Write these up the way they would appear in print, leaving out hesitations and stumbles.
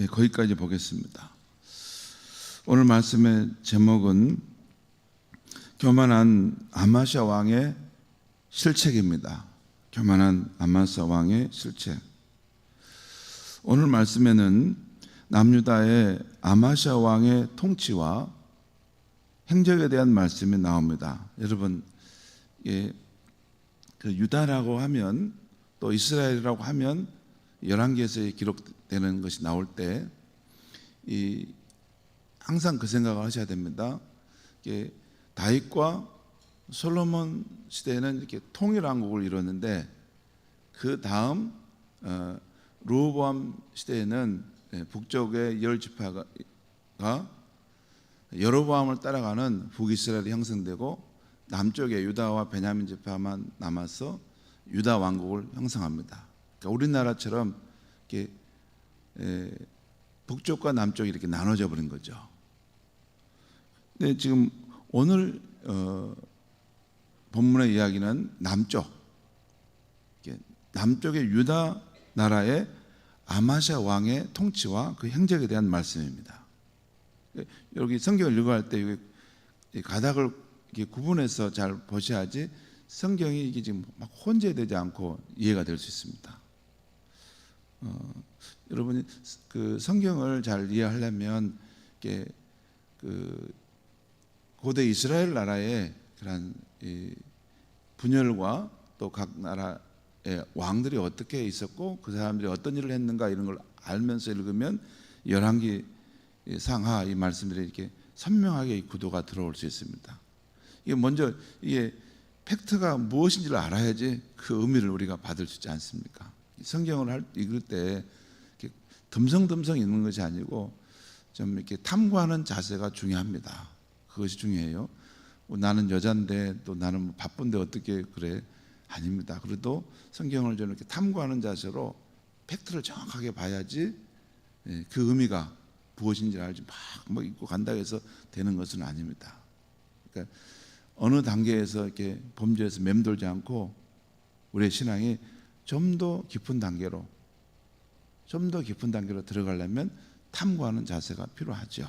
거기까지 보겠습니다. 오늘 말씀의 제목은 교만한 아마시아 왕의 실책입니다. 교만한 아마시아 왕의 실책. 오늘 말씀에는 남유다의 아마시아 왕의 통치와 행적에 대한 말씀이 나옵니다. 여러분, 그 유다라고 하면 또 이스라엘이라고 하면 열왕기에서 기록되는 것이 나올 때 항상 그 생각을 하셔야 됩니다. 다윗과 솔로몬 시대에는 이렇게 통일왕국을 이뤘는데 그 다음 르호보암 시대에는 북쪽의 10지파가 여로보암을 따라가는 북이스라엘이 형성되고 남쪽에 유다와 베냐민 지파만 남아서 유다 왕국을 형성합니다. 그러니까 우리나라처럼 이렇게 북쪽과 남쪽이 이렇게 나눠져 버린 거죠. 근데 지금 오늘 본문의 이야기는 남쪽의 유다 나라의 아마시아 왕의 통치와 그 행적에 대한 말씀입니다. 여기 성경을 읽어갈 때 가닥을 구분해서 잘 보셔야지 성경이 이게 지금 막 혼재되지 않고 이해가 될 수 있습니다. 여러분이 그 성경을 잘 이해하려면 그 고대 이스라엘 나라의 그런 분열과 또 각 나라의 왕들이 어떻게 있었고 그 사람들이 어떤 일을 했는가 이런 걸 알면서 읽으면 열왕기 상하 이 말씀들이 이렇게 선명하게 이 구도가 들어올 수 있습니다. 이게 먼저 이게 팩트가 무엇인지를 알아야지 그 의미를 우리가 받을 수 있지 않습니까? 성경을 읽을 때 이렇게 듬성듬성 읽는 것이 아니고 좀 이렇게 탐구하는 자세가 중요합니다. 그것이 중요해요. 나는 여잔데 또 나는 바쁜데 어떻게 그래? 아닙니다. 그래도 성경을 좀 이렇게 탐구하는 자세로 팩트를 정확하게 봐야지 그 의미가 무엇인지 알지 막 읽고 간다 해서 되는 것은 아닙니다. 그러니까 어느 단계에서 이렇게 범죄에서 맴돌지 않고 우리의 신앙이 좀 더 깊은 단계로 들어가려면 탐구하는 자세가 필요하죠.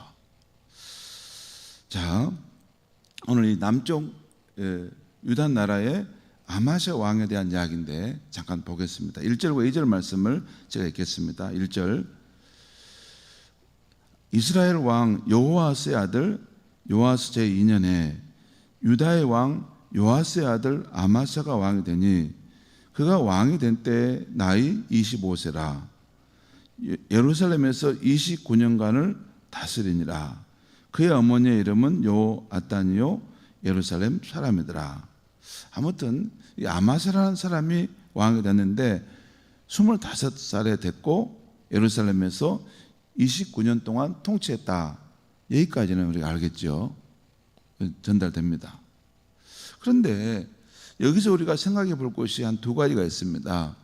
자, 오늘 이 남쪽 유다 나라의 아마시아 왕에 대한 이야기인데 잠깐 보겠습니다. 1절과 2절 말씀을 제가 읽겠습니다. 1절 이스라엘 왕 여호아스의 아들 요아스 제2년에 유다의 왕 요아스의 아들 아마시아가 왕이 되니 그가 왕이 된 때 나이 25세라 예루살렘에서 29년간을 다스리니라. 그의 어머니의 이름은 요아단이요 예루살렘 사람이더라. 아무튼 이 아마시아라는 사람이 왕이 됐는데 25살에 됐고 예루살렘에서 29년 동안 통치했다. 여기까지는 우리가 알겠죠. 전달됩니다. 그런데 여기서 우리가 생각해 볼 것이 한 두 가지가 있습니다.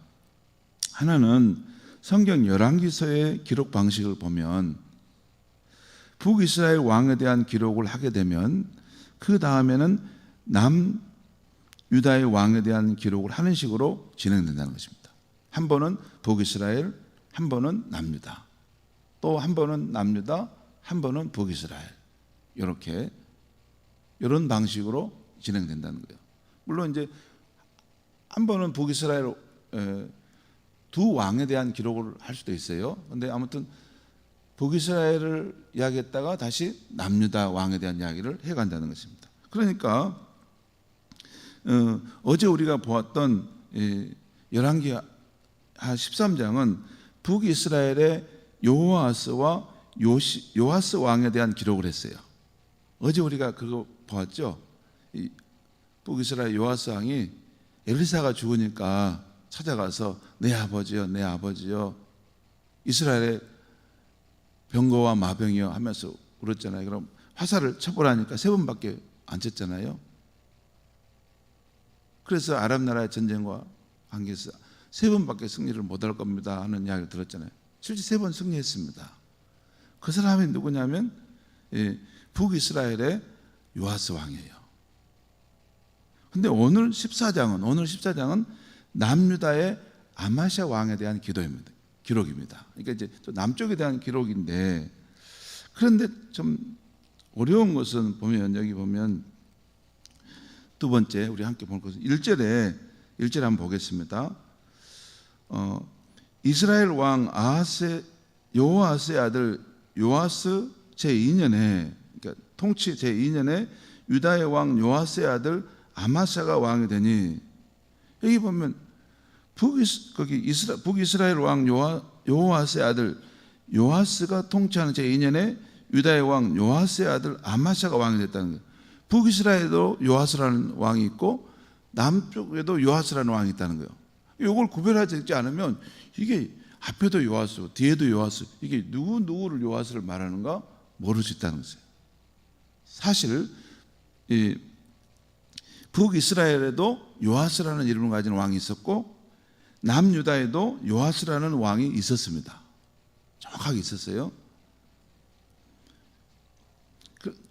하나는 성경 열왕기서의 기록 방식을 보면 북이스라엘 왕에 대한 기록을 하게 되면 그 다음에는 남유다의 왕에 대한 기록을 하는 식으로 진행된다는 것입니다. 한 번은 북이스라엘, 한 번은 남유다. 또 한 번은 남유다, 한 번은 북이스라엘. 이런 방식으로 진행된다는 거예요. 물론 이제 한 번은 북이스라엘 두 왕에 대한 기록을 할 수도 있어요. 그런데 아무튼 북이스라엘을 이야기했다가 다시 남유다 왕에 대한 이야기를 해간다는 것입니다. 그러니까 어제 우리가 보았던 열왕기 13장은 북이스라엘의 요아스와 요아스 왕에 대한 기록을 했어요. 어제 우리가 그거 보았죠. 북이스라엘 요아스 왕이 엘리사가 죽으니까 찾아가서 내 아버지요 이스라엘의 병거와 마병이요 하면서 울었잖아요. 그럼 화살을 쳐보라니까 3번밖에 안 쳤잖아요. 그래서 아랍 나라의 전쟁과 관계에서 3번밖에 승리를 못할 겁니다 하는 이야기를 들었잖아요. 실제 3번 승리했습니다. 그 사람이 누구냐면 북이스라엘의 요아스 왕이에요. 근데 오늘 14장은 남유다의 아마시아 왕에 대한 기도입니다. 기록입니다. 그러니까 이제 또 남쪽에 대한 기록인데, 그런데 좀 어려운 것은 보면 여기 보면 두 번째 우리 함께 볼 것은 1절에 한번 보겠습니다. 이스라엘 왕 여호아스의 아들 요아스 제2년에, 그러니까 통치 제2년에 유다의 왕 요아스의 아들 아마샤가 왕이 되니, 여기 보면 북이스라엘 왕 요아스의 아들 요아스가 통치하는 제2년에 유다의 왕 요아스의 아들 아마샤가 왕이 됐다는 거예요. 북이스라엘에도 요아스라는 왕이 있고 남쪽에도 요아스라는 왕이 있다는 거예요. 이걸 구별하지 않으면 이게 앞에도 요아스, 뒤에도 요아스, 이게 누구를 요아스를 말하는가 모를 수 있다는 거예요. 사실 이 북이스라엘에도 요아스라는 이름을 가진 왕이 있었고 남유다에도 요아스라는 왕이 있었습니다. 정확하게 있었어요.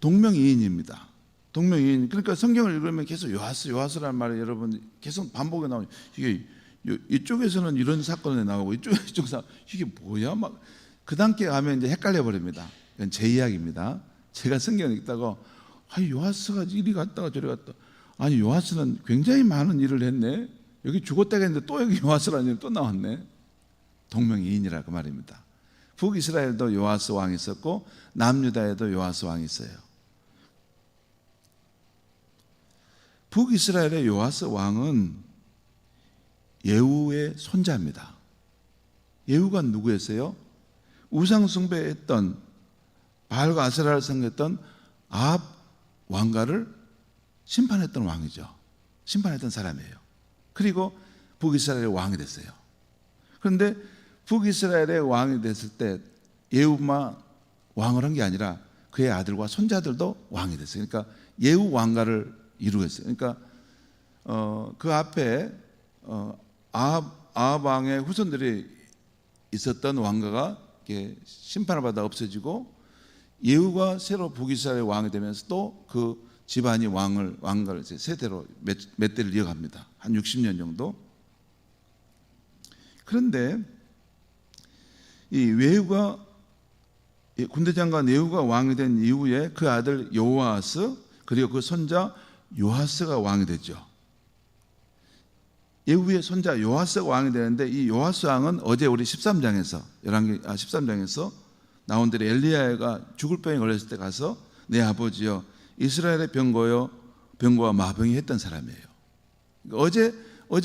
동명이인입니다. 동명이인. 그러니까 성경을 읽으면 계속 요아스라는 말이 여러분 계속 반복해 나오죠. 이게 이쪽에서는 이런 사건이 나오고 이쪽에서 이게 뭐야? 막 그 단계에 가면 이제 헷갈려 버립니다. 이건 제 이야기입니다. 제가 성경을 읽다가 요아스가 이리 갔다가 저리 갔다. 아니 요아스는 굉장히 많은 일을 했네. 여기 죽었다가 했는데 또 여기 요아스라는 이름이 또 나왔네. 동명이인이라 그 말입니다. 북이스라엘도 요아스 왕이 있었고 남유다에도 요아스 왕이 있어요. 북이스라엘의 요아스 왕은 예후의 손자입니다. 예후가 누구였어요? 우상 숭배했던 바알과 아세라를 섬겼던 아합 왕가를 심판했던 왕이죠. 심판했던 사람이에요. 그리고 북이스라엘의 왕이 됐어요. 그런데 북이스라엘의 왕이 됐을 때 예후만 왕을 한 게 아니라 그의 아들과 손자들도 왕이 됐어요. 그러니까 예후 왕가를 이루었어요. 그러니까 그 앞에 아합 왕의 후손들이 있었던 왕가가 심판을 받아 없어지고 예후가 새로 북이스라엘 왕이 되면서 또 그 집안이 왕가를 세대로 몇 대를 이어갑니다. 한 60년 정도. 그런데 이 군대 장관 예후가 왕이 된 이후에 그 아들 요아스 그리고 그 손자 요아스가 왕이 되죠. 예후의 손자 요아스가 왕이 되는데 이 요아스 왕은 어제 우리 13장에서 나온 대로 엘리야가 죽을 병에 걸렸을 때 가서 내 아버지여 이스라엘의 병거와 마병이 했던 사람이에요. 어제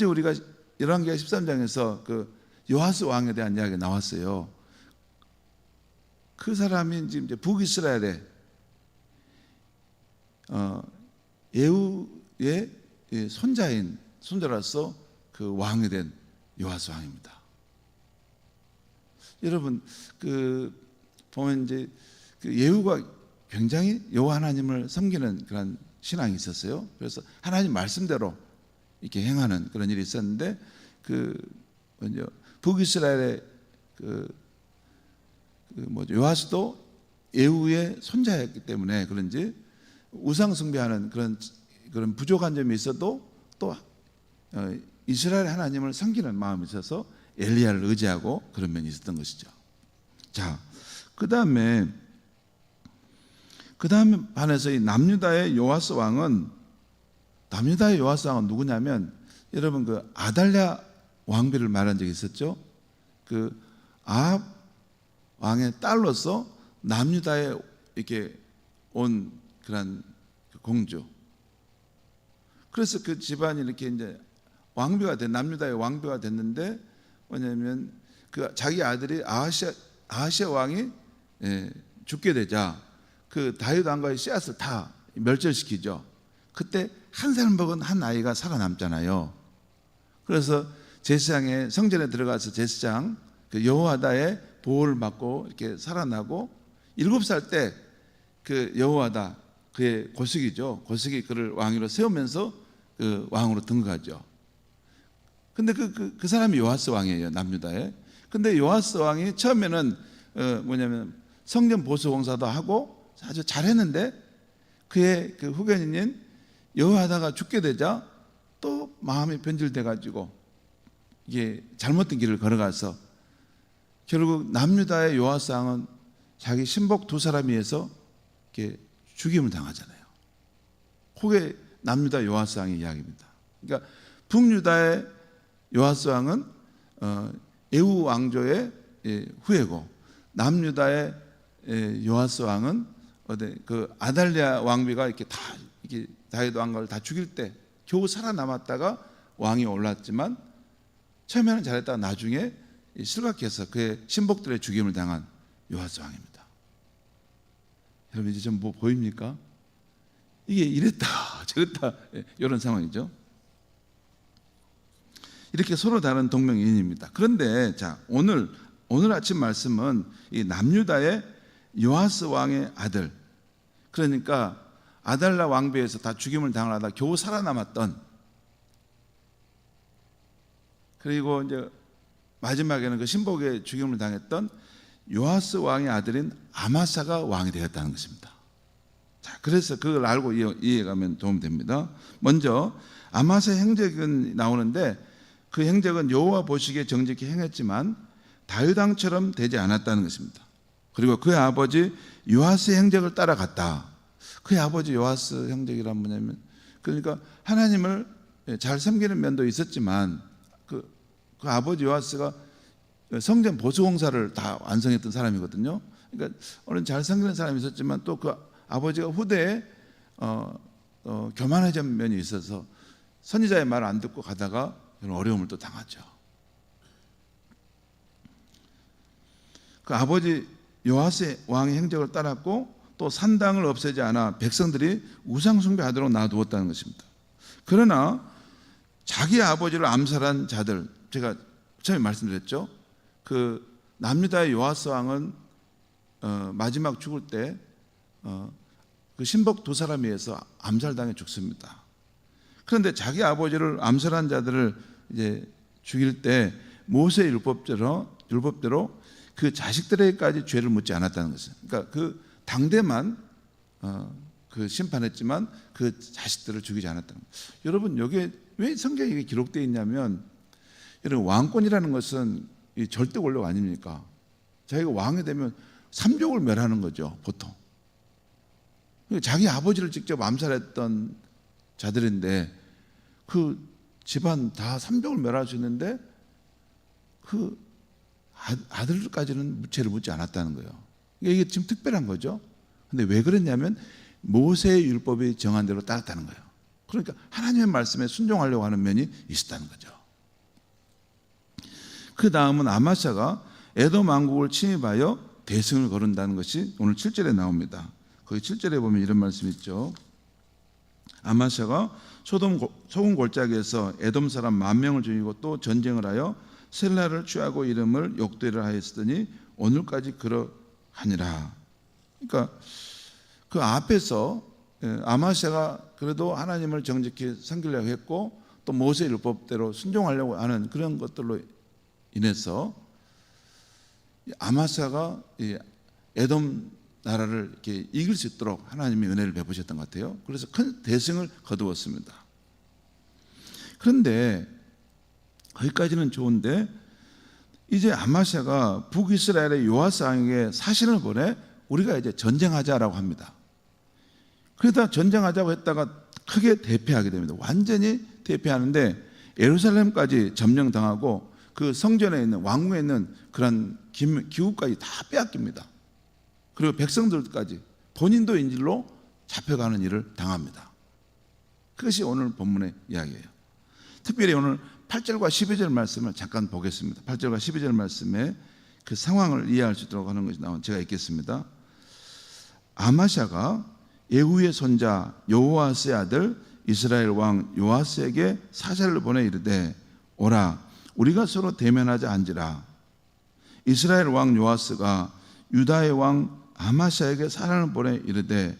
우리가 열왕기하 13장에서 그 요아스 왕에 대한 이야기가 나왔어요. 그 사람이 지금 이제 북이스라엘의 예후의 손자로서 그 왕이 된 요아스 왕입니다. 여러분 보면 이제 그 예후가 굉장히 여호와 하나님을 섬기는 그런 신앙이 있었어요. 그래서 하나님 말씀대로 이렇게 행하는 그런 일이 있었는데 먼저 북이스라엘의 요아스도 예후의 손자였기 때문에 그런지 우상 숭배하는 그런 부족한 점이 있어도 또 이스라엘 하나님을 섬기는 마음이 있어서 엘리야를 의지하고 그런 면이 있었던 것이죠. 자, 그 다음에 반해서 이 남유다의 요아스 왕은 누구냐면 여러분 그 아달랴 왕비를 말한 적이 있었죠. 그 아합 왕의 딸로서 남유다에 이렇게 온 그런 공주. 그래서 그 집안이 이렇게 이제 남유다의 왕비가 됐는데 뭐냐면 그 자기 아들이 아하시아 왕이 죽게 되자 그 다윗 왕가의 씨앗을 다 멸절시키죠. 그때 한 살 먹은 한 아이가 살아남잖아요. 그래서 제사장의 성전에 들어가서 제사장 그 여호와다의 보호를 받고 이렇게 살아나고 7살 때 그 여호와다 그의 고색이 그를 왕위로 세우면서 그 왕으로 등극하죠. 근데 그 사람이 요아스 왕이에요, 남유다에. 근데 요아스 왕이 처음에는 성전 보수 공사도 하고 아주 잘했는데 그의 그 후견인인 여호와다가 죽게 되자 또 마음이 변질돼 가지고 이게 잘못된 길을 걸어가서 결국 남유다의 요아스 왕은 자기 신복 두 사람에 의해서 이렇게 죽임을 당하잖아요. 그게 남유다 요아스 왕의 이야기입니다. 그러니까 북유다의 요아스 왕은 에후 왕조의 후예고, 남유다의 요아스 왕은 그 아달랴 왕비가 이렇게 다 이렇게 다윗 왕가를 다 죽일 때 겨우 살아남았다가 왕이 올랐지만 처음에는 잘했다가 나중에 실각해서 그의 신복들의 죽임을 당한 요아스 왕입니다. 여러분 이제 좀 뭐 보입니까? 이게 이랬다 저랬다 이런 상황이죠. 이렇게 서로 다른 동명이인입니다. 그런데 자 오늘 아침 말씀은 이 남유다의 요아스 왕의 아들, 그러니까 아달랴 왕비에서 다 죽임을 당하다 겨우 살아남았던, 그리고 이제 마지막에는 그 신복의 죽임을 당했던 요아스 왕의 아들인 아마사가 왕이 되었다는 것입니다. 자, 그래서 그걸 알고 이해가면 도움됩니다. 먼저 아마사의 행적은 나오는데 그 행적은 여호와 보시기에 정직히 행했지만 다윗 왕처럼 되지 않았다는 것입니다. 그리고 그의 아버지 요아스의 행적을 따라갔다. 그의 아버지 요아스 행적이란 뭐냐면, 그러니까 하나님을 잘 섬기는 면도 있었지만 그 아버지 요아스가 성전 보수 공사를 다 완성했던 사람이거든요. 그러니까 오늘 잘 섬기는 사람이 있었지만 또 그 아버지가 후대에 교만해진 면이 있어서 선지자의 말을 안 듣고 가다가 어려움을 또 당하죠. 그 아버지 요아스 왕의 행적을 따랐고 또 산당을 없애지 않아 백성들이 우상 숭배하도록 놔두었다는 것입니다. 그러나 자기 아버지를 암살한 자들, 제가 처음에 말씀드렸죠. 그 남유다의 요아스 왕은 마지막 죽을 때 그 신복 두 사람에 의해서 암살당해 죽습니다. 그런데 자기 아버지를 암살한 자들을 이제 죽일 때 모세 율법대로 그 자식들에게까지 죄를 묻지 않았다는 것이에요. 그러니까 그 당대만 그 심판했지만 그 자식들을 죽이지 않았다는 거예요. 여러분 여기에 왜 성경에 이게 기록되어 있냐면, 여러분 왕권이라는 것은 절대 권력 아닙니까? 자기가 왕이 되면 삼족을 멸하는 거죠, 보통. 자기 아버지를 직접 암살했던 자들인데 그 집안 다 삼족을 멸할 수 있는데 그 아들까지는 죄를 묻지 않았다는 거예요. 이게 지금 특별한 거죠. 근데 왜 그랬냐면 모세의 율법이 정한 대로 따랐다는 거예요. 그러니까 하나님의 말씀에 순종하려고 하는 면이 있었다는 거죠. 그 다음은 아마샤가 에돔 왕국을 침입하여 대승을 거른다는 것이 오늘 7절에 나옵니다. 거기 7절에 보면 이런 말씀이 있죠. 아마샤가 소금 골짜기에서 에돔 사람 10,000명을 죽이고 또 전쟁을 하여 셀라를 취하고 이름을 욕되라 하였으니 오늘까지 그러하니라. 그러니까 그 앞에서 아마샤가 그래도 하나님을 정직히 섬기려고 했고 또 모세 율법대로 순종하려고 하는 그런 것들로 인해서 아마샤가 에돔 나라를 이렇게 이길 수 있도록 하나님의 은혜를 베푸셨던 것 같아요. 그래서 큰 대승을 거두었습니다. 그런데 거기까지는 좋은데 이제 아마샤가 북이스라엘의 요아스 왕에게 사신을 보내 우리가 이제 전쟁하자라고 합니다. 그러다 전쟁하자고 했다가 크게 대패하게 됩니다. 완전히 대패하는데 예루살렘까지 점령당하고 그 성전에 있는 왕궁에 있는 그런 기구까지 다 빼앗깁니다. 그리고 백성들까지 본인도 인질로 잡혀가는 일을 당합니다. 그것이 오늘 본문의 이야기예요. 특별히 오늘 8절과 12절 말씀을 잠깐 보겠습니다. 8절과 12절 말씀에 그 상황을 이해할 수 있도록 하는 것이 나온 제가 읽겠습니다. 아마샤가 예후의 손자 여호아스의 아들 이스라엘 왕 요아스에게 사절을 보내 이르되 오라 우리가 서로 대면하자 한지라. 이스라엘 왕 요아스가 유다의 왕 아마샤에게 사람을 보내 이르되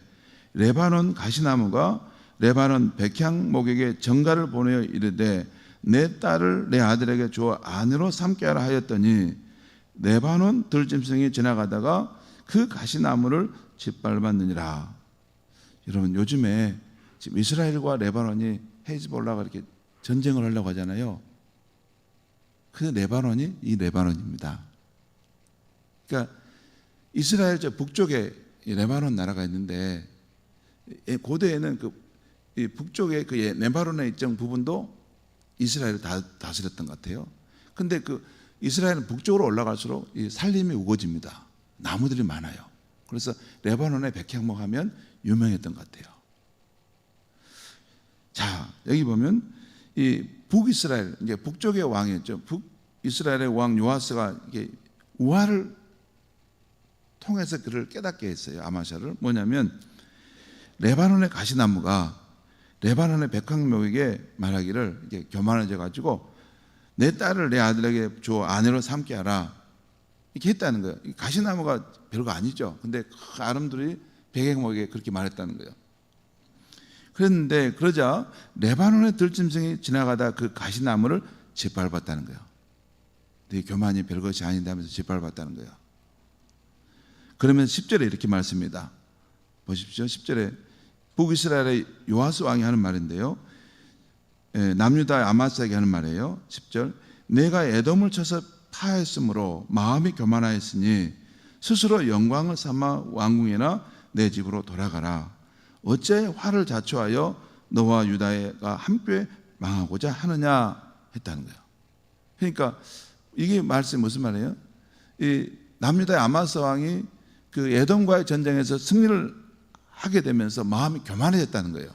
레바논 가시나무가 레바논 백향목에게 정가를 보내어 이르되 내 딸을 내 아들에게 주어 아내로 삼게 하라 하였더니 레바논 들짐승이 지나가다가 그 가시나무를 짓밟았느니라. 여러분 요즘에 지금 이스라엘과 레바논이 헤즈볼라가 이렇게 전쟁을 하려고 하잖아요. 그 레바논이 이 레바논입니다. 그러니까 이스라엘 저 북쪽에 레바논 나라가 있는데 고대에는 이 북쪽의 그 레바논의 일정 부분도 이스라엘을 다스렸던 것 같아요. 근데 그 이스라엘은 북쪽으로 올라갈수록 이 산림이 우거집니다. 나무들이 많아요. 그래서 레바논의 백향목 하면 유명했던 것 같아요. 자, 여기 보면 이 북이스라엘, 이제 북쪽의 왕이었죠. 북이스라엘의 왕 요아스가 이게 우화를 통해서 그를 깨닫게 했어요. 아마샤를. 뭐냐면 레바논의 가시나무가 레바논의 백향목에게 말하기를 이게 교만해져 가지고 내 딸을 내 아들에게 줘 아내로 삼게 하라. 이렇게 했다는 거예요. 가시나무가 별거 아니죠. 근데 그 아름드리 백향목에게 그렇게 말했다는 거예요. 그랬는데 그러자 레바논의 들짐승이 지나가다 그 가시나무를 짓밟았다는 거예요. 되게 교만이 별것이 아닌데 하면서 짓밟았다는 거예요. 그러면 10절에 이렇게 말씀입니다. 보십시오. 10절에 북이스라엘의 요아스 왕이 하는 말인데요. 남유다 아마스에게 하는 말이에요. 10절. 내가 에돔을 쳐서 파했으므로 마음이 교만하였으니 스스로 영광을 삼아 왕궁이나 내 집으로 돌아가라. 어째 화를 자초하여 너와 유다가 함께 망하고자 하느냐 했다는 거예요. 그러니까 이게 말씀이 무슨 말이에요? 이 남유다의 아마스 왕이 그 에돔과의 전쟁에서 승리를 하게 되면서 마음이 교만해졌다는 거예요.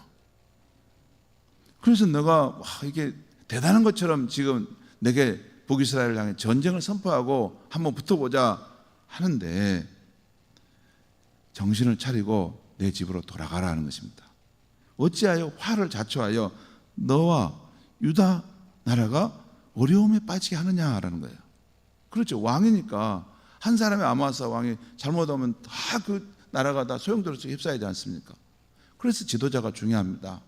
그래서 너가 이게 대단한 것처럼 지금 내게 북이스라엘을 향해 전쟁을 선포하고 한번 붙어보자 하는데 정신을 차리고 내 집으로 돌아가라는 것입니다. 어찌하여 화를 자초하여 너와 유다 나라가 어려움에 빠지게 하느냐라는 거예요. 그렇죠. 왕이니까 한 사람의 아마스 왕이 잘못하면 다 그 나라가 다 소용돌이서 휩싸이지 않습니까? 그래서 지도자가 중요합니다.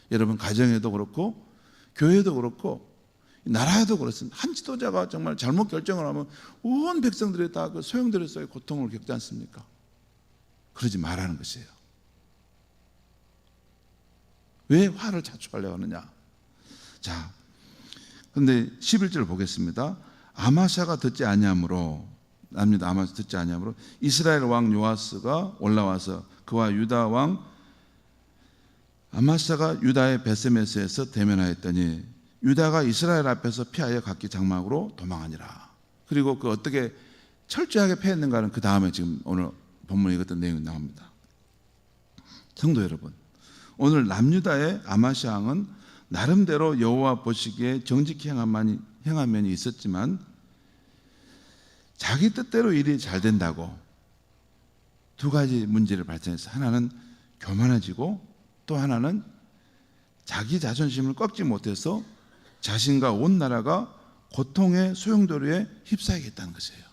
여러분 가정에도 그렇고 교회도 그렇고 나라에도 그렇습니다. 한 지도자가 정말 잘못 결정을 하면 온 백성들이 다 그 소용돌이서의 고통을 겪지 않습니까? 그러지 말라는 것이에요. 왜 화를 자초하려고 하느냐? 자, 근데 11절 보겠습니다. 아마샤가 듣지 아니하므로 남유다 아마샤 듣지 아니하므로 이스라엘 왕 요아스가 올라와서 그와 유다 왕 아마샤가 유다의 베세메스에서 대면하였더니 유다가 이스라엘 앞에서 피하여 각기 장막으로 도망하니라. 그리고 그 어떻게 철저하게 패했는가는 그 다음에 지금 오늘 본문에 읽었던 내용이 나옵니다. 성도 여러분, 오늘 남유다의 아마샤 왕은 나름대로 여호와 보시기에 정직히 행한 면이 있었지만 자기 뜻대로 일이 잘 된다고 두 가지 문제를 발생해서 하나는 교만해지고 또 하나는 자기 자존심을 꺾지 못해서 자신과 온 나라가 고통의 소용돌이에 휩싸이겠다는 것이에요.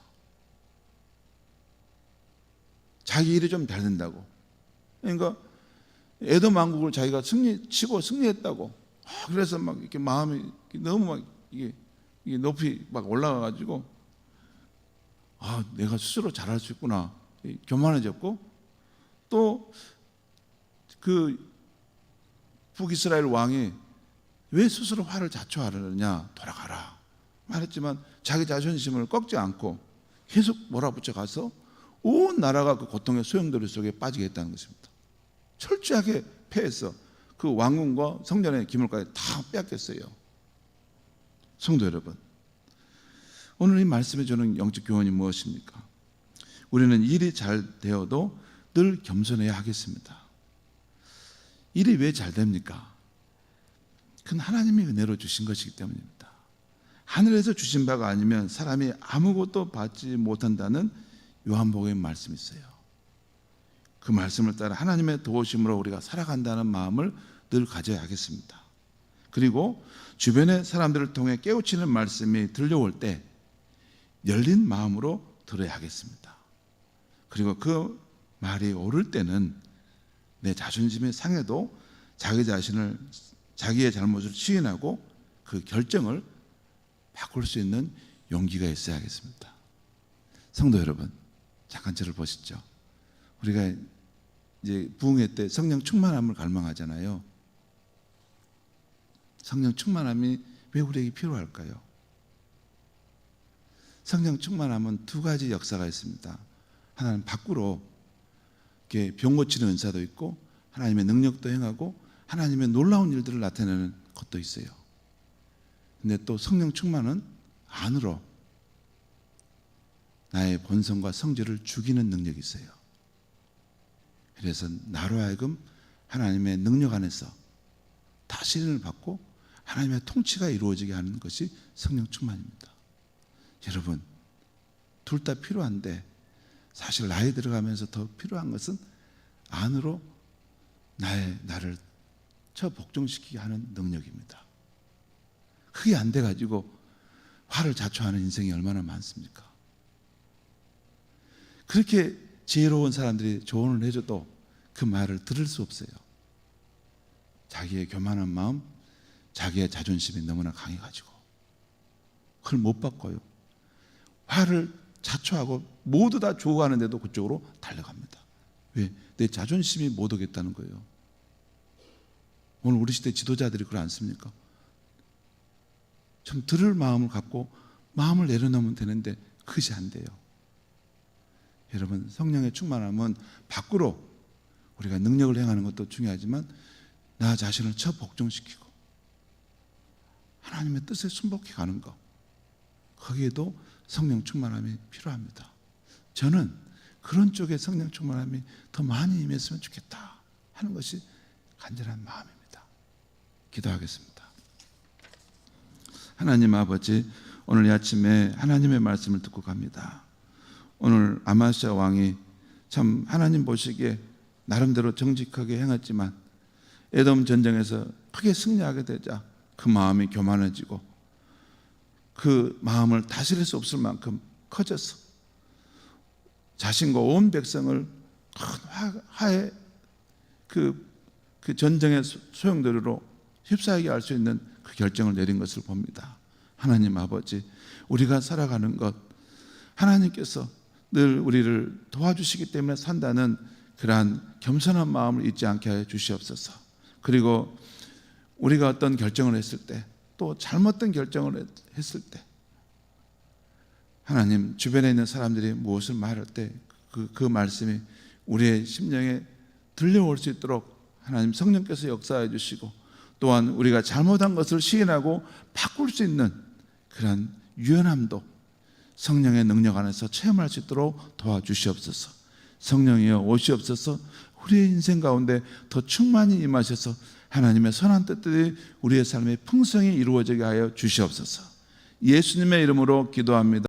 자기 일이 좀 잘 된다고. 그러니까 에돔 왕국을 자기가 승리했다고. 그래서 막 이렇게 마음이 너무 막 이게 높이 막 올라가가지고 내가 스스로 잘할 수 있구나. 교만해졌고 또 그 북이스라엘 왕이 왜 스스로 화를 자초하느냐 돌아가라 말했지만 자기 자존심을 꺾지 않고 계속 몰아붙여 가서 온 나라가 그 고통의 소용돌이 속에 빠지게 했다는 것입니다. 철저하게 패해서 그 왕궁과 성전의 기물까지 다 빼앗겼어요. 성도 여러분, 오늘 이 말씀에 주는 영적 교훈이 무엇입니까? 우리는 일이 잘 되어도 늘 겸손해야 하겠습니다. 일이 왜 잘 됩니까? 그건 하나님의 은혜로 주신 것이기 때문입니다. 하늘에서 주신 바가 아니면 사람이 아무것도 받지 못한다는 요한복음의 말씀이 있어요. 그 말씀을 따라 하나님의 도우심으로 우리가 살아간다는 마음을 늘 가져야 하겠습니다. 그리고 주변의 사람들을 통해 깨우치는 말씀이 들려올 때 열린 마음으로 들어야 하겠습니다. 그리고 그 말이 옳을 때는 내 자존심이 상해도 자기의 잘못을 시인하고 그 결정을 바꿀 수 있는 용기가 있어야겠습니다. 성도 여러분, 잠깐 저를 보시죠. 우리가 이제 부흥회 때 성령 충만함을 갈망하잖아요. 성령 충만함이 왜 우리에게 필요할까요? 성령 충만하면 두 가지 역사가 있습니다. 하나는 밖으로 이렇게 병 고치는 은사도 있고 하나님의 능력도 행하고 하나님의 놀라운 일들을 나타내는 것도 있어요. 근데 또 성령 충만은 안으로 나의 본성과 성질을 죽이는 능력이 있어요. 그래서 나로 하여금 하나님의 능력 안에서 다스림을 받고 하나님의 통치가 이루어지게 하는 것이 성령 충만입니다. 여러분, 둘 다 필요한데 사실 나이 들어가면서 더 필요한 것은 안으로 나를 복종시키게 하는 능력입니다. 그게 안 돼가지고 화를 자초하는 인생이 얼마나 많습니까? 그렇게 지혜로운 사람들이 조언을 해줘도 그 말을 들을 수 없어요. 자기의 교만한 마음, 자기의 자존심이 너무나 강해가지고 그걸 못 바꿔요. 화를 자초하고 모두 다 좋아하는데도 그쪽으로 달려갑니다. 왜? 내 자존심이 못 오겠다는 거예요. 오늘 우리 시대 지도자들이 그러지 않습니까? 좀 들을 마음을 갖고 마음을 내려놓으면 되는데 그것이 안 돼요. 여러분, 성령의 충만함은 밖으로 우리가 능력을 행하는 것도 중요하지만 나 자신을 복종시키고 하나님의 뜻에 순복해 가는 것, 거기에도 성령 충만함이 필요합니다. 저는 그런 쪽에 성령 충만함이 더 많이 임했으면 좋겠다 하는 것이 간절한 마음입니다. 기도하겠습니다. 하나님 아버지, 오늘 이 아침에 하나님의 말씀을 듣고 갑니다. 오늘 아마시아 왕이 참 하나님 보시기에 나름대로 정직하게 행했지만 에돔 전쟁에서 크게 승리하게 되자 그 마음이 교만해지고 그 마음을 다스릴 수 없을 만큼 커져서 자신과 온 백성을 큰 화의 그 전쟁의 소용돌이로 휩싸이게 할 수 있는 그 결정을 내린 것을 봅니다. 하나님 아버지, 우리가 살아가는 것, 하나님께서 늘 우리를 도와주시기 때문에 산다는 그러한 겸손한 마음을 잊지 않게 하여 주시옵소서. 그리고 우리가 어떤 결정을 했을 때, 또 잘못된 결정을 했을 때, 하나님 주변에 있는 사람들이 무엇을 말할 때 그 말씀이 우리의 심령에 들려올 수 있도록 하나님 성령께서 역사해 주시고, 또한 우리가 잘못한 것을 시인하고 바꿀 수 있는 그런 유연함도 성령의 능력 안에서 체험할 수 있도록 도와주시옵소서. 성령이여 오시옵소서. 우리의 인생 가운데 더 충만히 임하셔서 하나님의 선한 뜻들이 우리의 삶에 풍성히 이루어지게 하여 주시옵소서. 예수님의 이름으로 기도합니다.